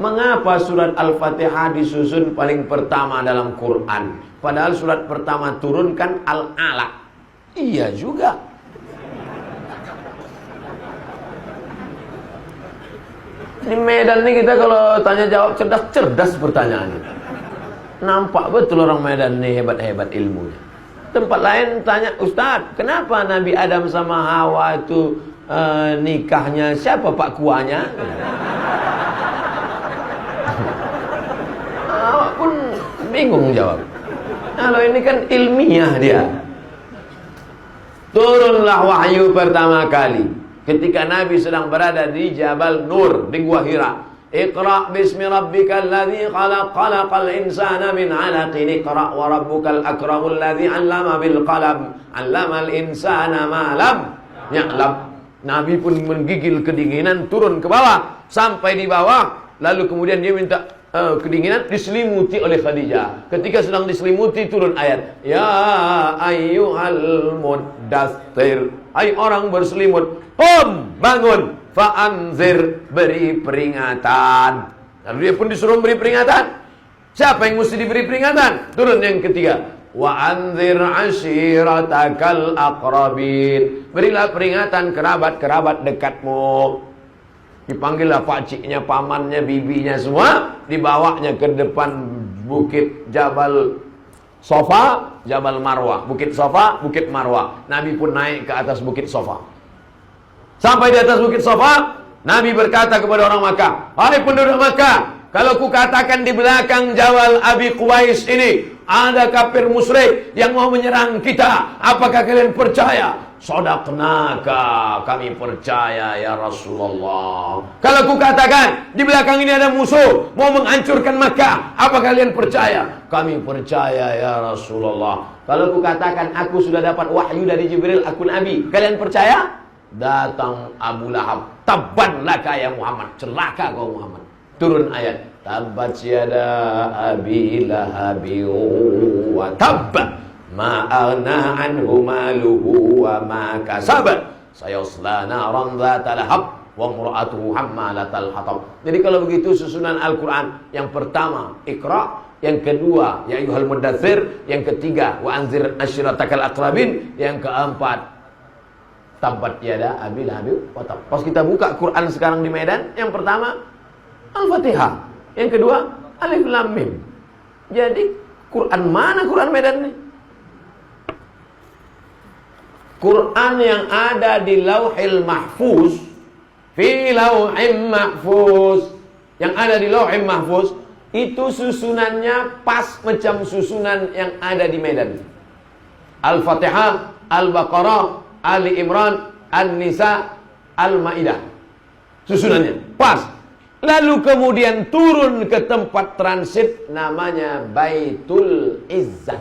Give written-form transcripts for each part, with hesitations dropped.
Mengapa surat Al-Fatihah disusun paling pertama dalam Quran? Padahal surat pertama turun kan Al-Alaq. Iya juga. Di Medan nih kita kalau tanya jawab cerdas pertanyaannya. Nampak betul orang Medan nih hebat-hebat ilmunya. Tempat lain tanya, Ustadz, kenapa Nabi Adam sama Hawa itu nikahnya siapa pak kuahnya? Awak pun bingung jawab. Kalau ini kan ilmiah dia. Turunlah wahyu pertama kali ketika Nabi sedang berada di Jabal Nur di Gua Hira. Iqra bismi rabbikal ladzi khalaq, khalaqal insana min 'alaqin, iqra wa rabbukal akramul ladzi 'allama bil qalam, 'allamal insana ma lam ya'lam. Nabi pun menggigil kedinginan, turun ke bawah sampai di bawah, lalu kemudian dia minta kedinginan, diselimuti oleh Khadijah. Ketika sedang diselimuti turun ayat, ya ayyuhal muddatsir, hai orang berselimut, qum, bangun, fa'anzir, beri peringatan. Lalu dia pun disuruh beri peringatan. Siapa yang mesti diberi peringatan? Turun yang ketiga, wa anzir ashiratakal aqrabin, berilah peringatan kerabat-kerabat dekatmu. Dipanggillah pakciknya, pamannya, bibinya semua, dibawanya ke depan bukit Jabal Sofa, Jabal Marwah. Bukit Sofa, Bukit Marwah. Nabi pun naik ke atas bukit Sofa. Sampai di atas bukit Sofa, Nabi berkata kepada orang Makkah, hai penduduk Makkah, kalau ku katakan di belakang Jabal Abi Quwais ini ada kafir musyrik yang mau menyerang kita, apakah kalian percaya? Sadaqnaka, kami percaya ya Rasulullah. Kalau ku katakan di belakang ini ada musuh mau menghancurkan Makkah, apa kalian percaya? Kami percaya ya Rasulullah. Kalau ku katakan aku sudah dapat wahyu dari Jibril, aku nabi, kalian percaya? Datang Abu Lahab, tabban laka ya Muhammad, celaka kau Muhammad. Turun ayat, tabbat yada abi lahabi wa tabba, ma aghna anhu maluhu wa ma kasaba, sayasla naran dzata lahab wa imra'atuhu hammalatal hatab. Jadi kalau begitu susunan Al-Qur'an, yang pertama Iqra, yang kedua ya ayyuhal muddatsir, yang ketiga wa anzir ashiratakal aqrabin, yang keempat tabbat yada abi lahab wa tab. Pas kita buka Quran sekarang di Medan, yang pertama Al-Fatihah, yang kedua Alif Lam Mim. Jadi Quran mana Quran Medan nih? Quran yang ada di Lauhil Mahfuz, fi Lauhil Mahfuz, yang ada di Lauhil Mahfuz itu susunannya pas macam susunan yang ada di Medan. Al-Fatihah, Al-Baqarah, Ali Imran, An-Nisa, Al-Maidah. Susunannya pas. Lalu kemudian turun ke tempat transit namanya Baitul Izzah.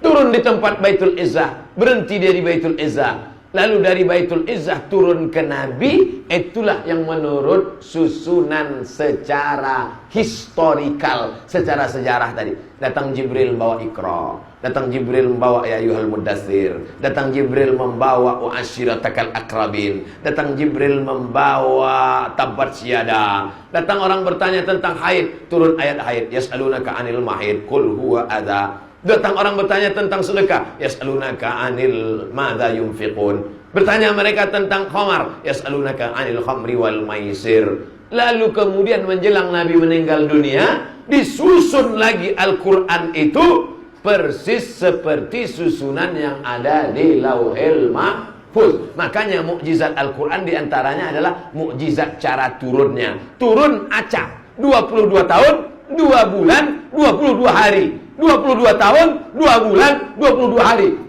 Turun di tempat Baitul Izzah, berhenti dari Baitul Izzah. Lalu dari Baitul Izzah turun ke Nabi. Itulah yang menurut susunan secara historikal, secara sejarah tadi. Datang Jibril membawa Iqra, datang Jibril membawa ya ayyuhal muddatsir, datang Jibril membawa wa ashiratakal aqrabin, datang Jibril membawa tabbat syada. Datang orang bertanya tentang haid, turun ayat haid, yas'alunaka 'anil mahid qul huwa adza. Datang orang bertanya tentang sedekah, yas'alunaka 'anil madza yunfiqun. Bertanya mereka tentang khamar, yas'alunaka 'anil khamri wal maisir. Lalu kemudian menjelang Nabi meninggal dunia, disusun lagi Al-Qur'an itu persis seperti susunan yang ada di Lauhil Mahfuz. Makanya mukjizat Al-Qur'an diantaranya adalah mukjizat cara turunnya. Turun acak 22 tahun, 2 bulan, 22 hari. 22 tahun, 2 bulan, 22 hari.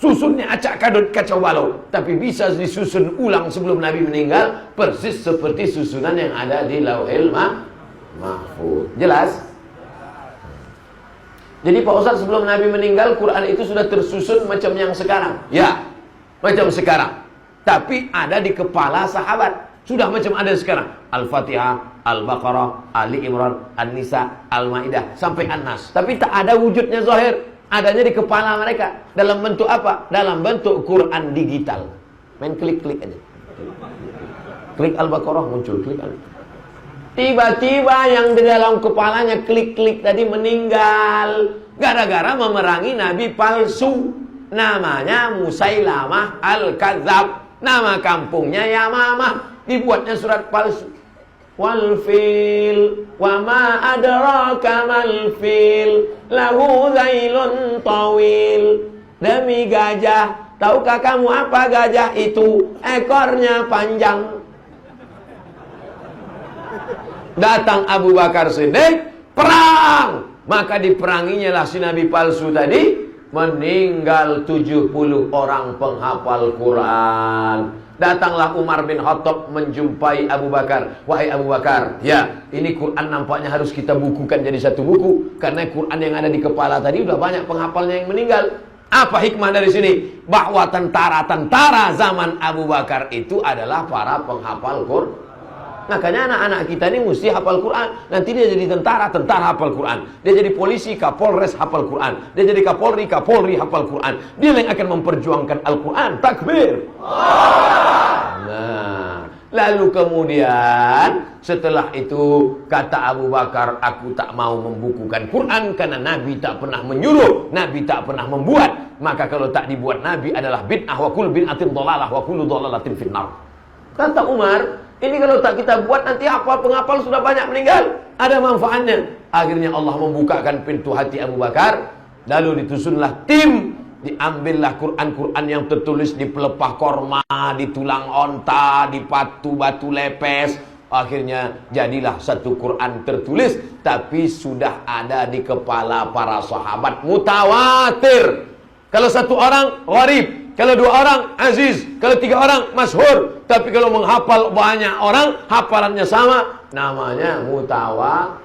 Susunnya acak kadut kacau balau. Tapi bisa disusun ulang sebelum Nabi meninggal, persis seperti susunan yang ada di Lauhil Mahfuz. Jelas? Jadi Pak Ustaz, sebelum Nabi meninggal, Quran itu sudah tersusun macam yang sekarang? Ya, macam sekarang. Tapi ada di kepala sahabat. Sudah macam ada sekarang. Al-Fatihah, Al-Baqarah, Ali Imran, An-Nisa, Al-Maidah, sampai An-Nas. Tapi tak ada wujudnya zahir. Adanya di kepala mereka. Dalam bentuk apa? Dalam bentuk Quran digital. Main klik-klik aja. Klik Al-Baqarah muncul, klik Tiba-tiba yang di dalam kepalanya klik-klik tadi meninggal. Gara-gara memerangi nabi palsu. Namanya Musailamah Al-Kadzab. Nama kampungnya Yamamah. Dibuatnya surat palsu. Wal fil wa ma adraka mal fil lahu zailun tawil. Demi gajah, tahukah kamu apa gajah itu? Ekornya panjang. Datang Abu Bakar Siddiq, perang. Maka diperanginya lah si nabi palsu tadi. Meninggal 70 orang penghafal Quran. Datanglah Umar bin Khattab menjumpai Abu Bakar. Wahai Abu Bakar, ya, ini Quran nampaknya harus kita bukukan jadi satu buku. Karena Quran yang ada di kepala tadi udah banyak penghafalnya yang meninggal. Apa hikmah dari sini? Bahwa tentara-tentara zaman Abu Bakar itu adalah para penghafal Quran. Makanya anak-anak kita ini mesti hafal Quran. Nanti dia jadi tentara hafal Quran. Dia jadi polisi, kapolres hafal Quran. Dia jadi kapolri hafal Quran. Dia yang akan memperjuangkan Al-Quran. Takbir. Nah, lalu kemudian setelah itu kata Abu Bakar, aku tak mau membukukan Quran karena Nabi tak pernah menyuruh, Nabi tak pernah membuat. Maka kalau tak dibuat Nabi adalah bid'ah, wa kullu bid'atin dhalalah wa kullu dhalalatin finnar. Kata Umar, ini kalau tak kita buat nanti hafal penghafal sudah banyak meninggal. Ada manfaatnya. Akhirnya Allah membukakan pintu hati Abu Bakar. Lalu ditusunlah tim. Diambillah Quran-Quran yang tertulis di pelepah korma, di tulang onta, di batu lepes. Akhirnya jadilah satu Quran tertulis. Tapi sudah ada di kepala para sahabat. Mutawatir. Kalau satu orang gharib. Kalau dua orang aziz, kalau tiga orang masyhur. Tapi kalau menghafal banyak orang, hafalannya sama, namanya mutawatir.